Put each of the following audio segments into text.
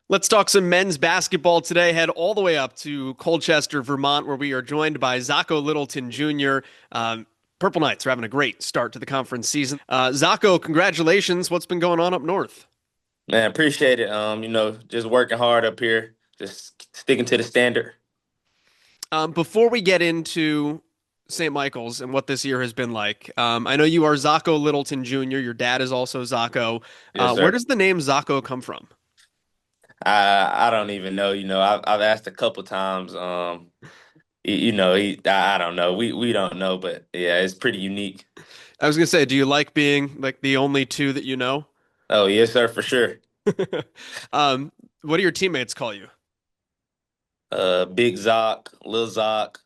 Let's talk some men's basketball today. Head all the way up to Colchester, Vermont, where we are joined by Zocko Littleton Jr. Purple Knights are having a great start to the conference season. Zocko, congratulations. What's been going on up north? Man, appreciate it. Just working hard up here, just sticking to the standard. Before we get into St. Michael's and what this year has been like, I know you are Zocko Littleton Jr. Your dad is also Zocko. Yes, Where sir. does the name Zocko come from? I don't even know. I've asked a couple times. I don't know. We don't know, but yeah, it's pretty unique. I was gonna say, do you like being like the only two that you know? Oh, yes, sir, for sure. um, what do your teammates call you? Big Zoc, Lil Zoc,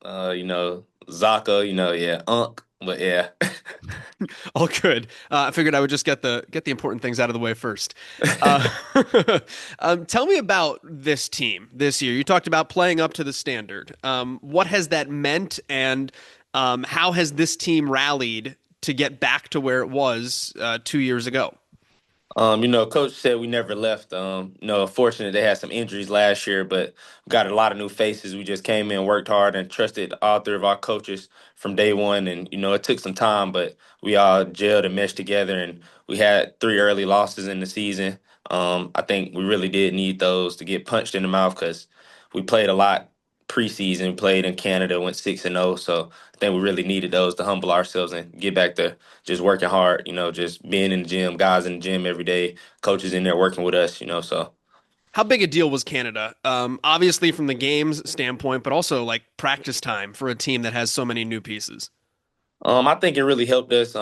Zocko. Yeah, Unc. But yeah. All good. I figured I would just get the important things out of the way first. Uh, tell me about this team this year. You talked about playing up to the standard. What has that meant, and how has this team rallied to get back to where it was 2 years ago? Coach said we never left. Fortunate they had some injuries last year, but we got a lot of new faces. We just came in, worked hard, and trusted all three of our coaches from day one. And it took some time, but we all gelled and meshed together. And we had three early losses in the season. I think we really did need those to get punched in the mouth because we played a lot preseason. Played in Canada, went 6-0. So I think we really needed those to humble ourselves and get back to just working hard, just being in the gym, guys in the gym every day, coaches in there working with us. How big a deal was Canada? Obviously from the games standpoint, but also like practice time for a team that has so many new pieces. I think it really helped us.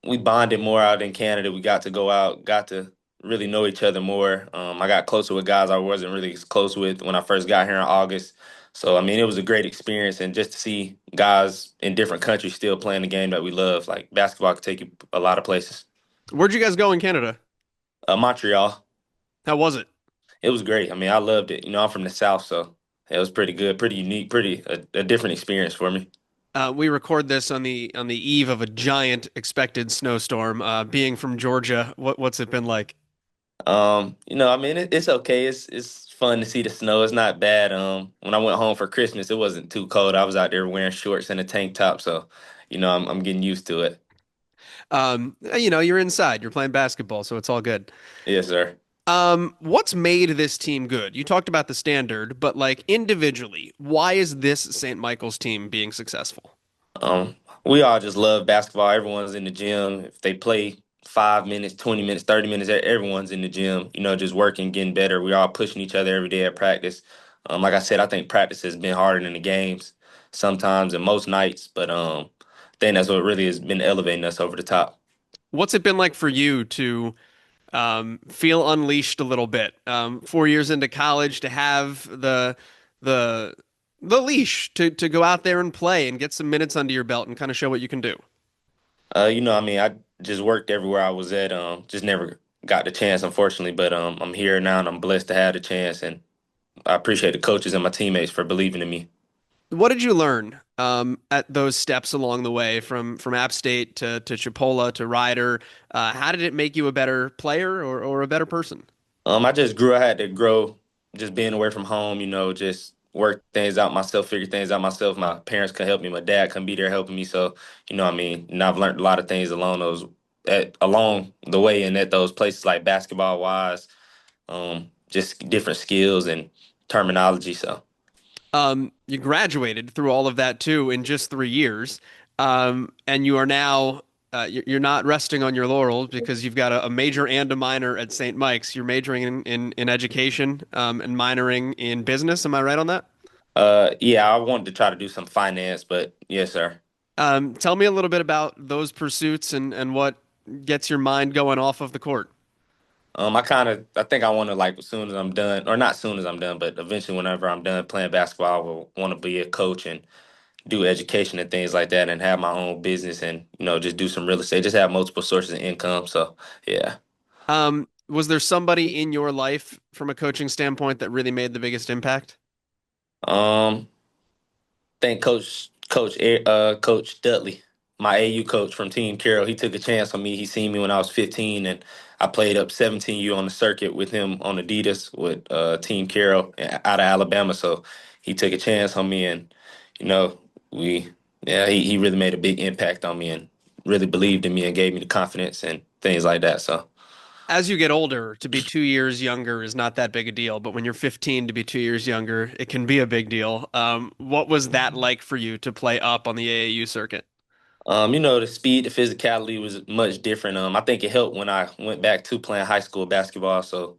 We bonded more out in Canada. We got to go out, got to really know each other more. I got closer with guys I wasn't really as close with when I first got here in August. So, I mean, it was a great experience. And just to see guys in different countries still playing the game that we love, like basketball could take you a lot of places. Where'd you guys go in Canada? Montreal, How was it? it was great. I mean, I loved it. I'm from the South, so it was pretty good, pretty unique, pretty a different experience for me. We record this on the eve of a giant expected snowstorm. Being from Georgia, what's it been like? I mean, it's okay. It's fun to see the snow. It's not bad. When I went home for Christmas, it wasn't too cold. I was out there wearing shorts and a tank top, so I'm getting used to it. You're inside, you're playing basketball, so it's all good. Yes, sir. What's made this team good? You talked about the standard, but like individually, why is this St. Michael's team being successful? We all just love basketball. Everyone's in the gym. If they play 5 minutes, 20 minutes, 30 minutes, everyone's in the gym. Just working, getting better. We're all pushing each other every day at practice. Like I said, I think practice has been harder than the games sometimes and most nights, but I think that's what really has been elevating us over the top. What's it been like for you to feel unleashed a little bit? 4 years into college to have the the leash to go out there and play and get some minutes under your belt and kind of show what you can do. I mean, I just worked everywhere I was at. Just never got the chance, unfortunately. But I'm here now, and I'm blessed to have the chance. And I appreciate the coaches and my teammates for believing in me. What did you learn at those steps along the way from App State to Chipola to Ryder? How did it make you a better player or a better person? I just grew. I had to grow, just being away from home. Just work things out myself, figure things out myself. My parents couldn't help me. My dad couldn't be there helping me. So, what I mean, and I've learned a lot of things along the way, and at those places like basketball wise, just different skills and terminology. So. You graduated through all of that too in just 3 years, and you are now you're not resting on your laurels because you've got a major and a minor at St. Mike's. You're majoring in education and minoring in business. Am I right on that? Yeah, I wanted to try to do some finance, but yes, sir. Tell me a little bit about those pursuits and what gets your mind going off of the court. I think I want to like as soon as I'm done, or not soon as I'm done, but eventually whenever I'm done playing basketball, I will want to be a coach and do education and things like that, and have my own business and just do some real estate, just have multiple sources of income. So yeah, Was there somebody in your life from a coaching standpoint that really made the biggest impact? think Coach Dudley, my AU coach from Team Carroll, he took a chance on me. He seen me when I was 15, and I played up 17U on the circuit with him on Adidas with Team Carroll out of Alabama. So he took a chance on me, and you know, we yeah, he really made a big impact on me and really believed in me and gave me the confidence and things like that. So. As you get older, to be 2 years younger is not that big a deal, but when you're 15 to be 2 years younger, it can be a big deal. What was that like for you to play up on the AAU circuit? The speed, the physicality was much different. I think it helped when I went back to playing high school basketball. So,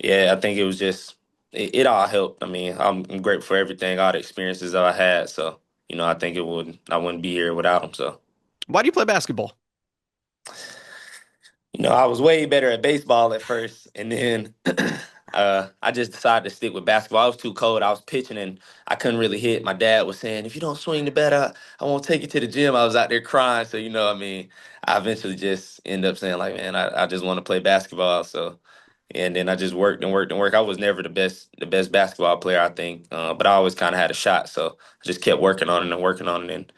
yeah, I think it was just it all helped. I mean, I'm grateful for everything, all the experiences that I had. So, I think I wouldn't be here without them. So. Why do you play basketball? I was way better at baseball at first, and then I just decided to stick with basketball. I was too cold. I was pitching, and I couldn't really hit. My dad was saying, "If you don't swing the bat, I won't take you to the gym." I was out there crying. So, I mean, I eventually just ended up saying, like, man, I just want to play basketball. So, and then I just worked and worked and worked. I was never the best basketball player, I think, but I always kind of had a shot. So I just kept working on it and working on it, and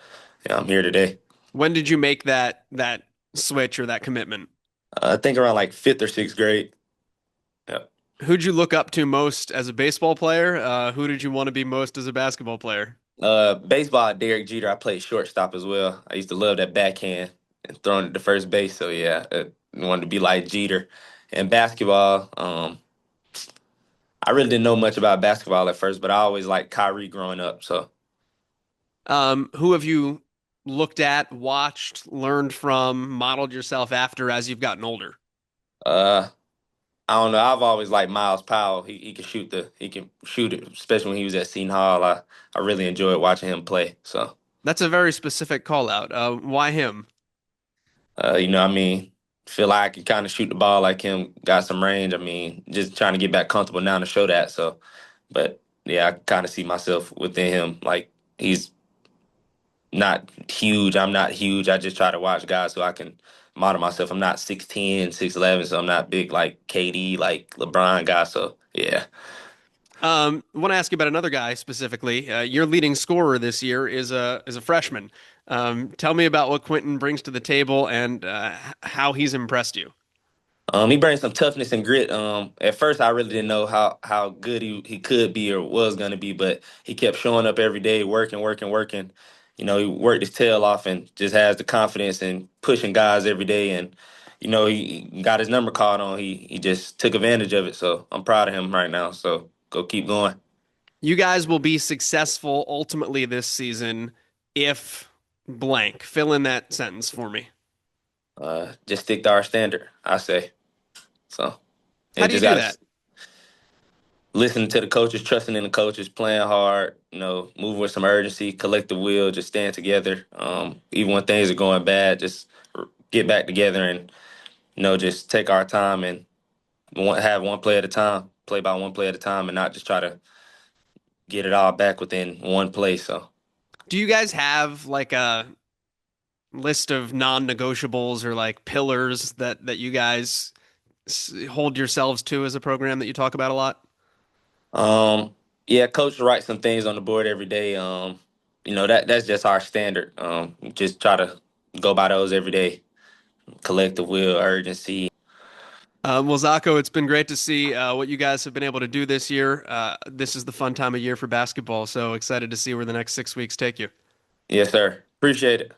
yeah, I'm here today. When did you make that switch or that commitment? I think around like fifth or sixth grade. Yeah. Who'd you look up to most as a baseball player? Who did you want to be most as a basketball player? Baseball, Derek Jeter. I played shortstop as well. I used to love that backhand and throwing it to first base. So yeah, I wanted to be like Jeter. And basketball, I really didn't know much about basketball at first, but I always liked Kyrie growing up. So Who have you looked at, watched, learned from, modeled yourself after as you've gotten older? uh, I don't know. I've always liked Miles Powell. He can shoot it, especially when he was at Seton Hall. I really enjoyed watching him play. So That's a very specific call out. Why him? I mean, feel like I can kind of shoot the ball like him, got some range. I mean, just trying to get back comfortable now to show that. So, but yeah, I kind of see myself within him. Like he's not huge. I'm not huge. I just try to watch guys so I can model myself. I'm not 6'10", 6'11", so I'm not big like KD, like LeBron guy. So yeah. I want to ask you about another guy specifically. Your leading scorer this year is a freshman. Tell me about what Quentin brings to the table and how he's impressed you. He brings some toughness and grit. At first, I really didn't know how good he could be or was gonna be, but he kept showing up every day, working, working, working. He worked his tail off and just has the confidence and pushing guys every day. And he got his number called on. He just took advantage of it. So I'm proud of him right now. So go keep going. You guys will be successful ultimately this season if blank. Fill in that sentence for me. Just stick to our standard, I say. So How it do you just do got that? to listening to the coaches, trusting in the coaches, playing hard, moving with some urgency, collective will, just staying together. Even when things are going bad, just get back together and, just take our time and have one play at a time, play by one play at a time, and not just try to get it all back within one play. So, Do you guys have like a list of non-negotiables or like pillars that you guys hold yourselves to as a program that you talk about a lot? um, yeah, coach writes some things on the board every day. That's just our standard. Just try to go by those every day. Collective will, urgency. Well, Zocko, it's been great to see what you guys have been able to do this year. This is the fun time of year for basketball, so excited to see where the next 6 weeks take you. Yes, sir. Appreciate it.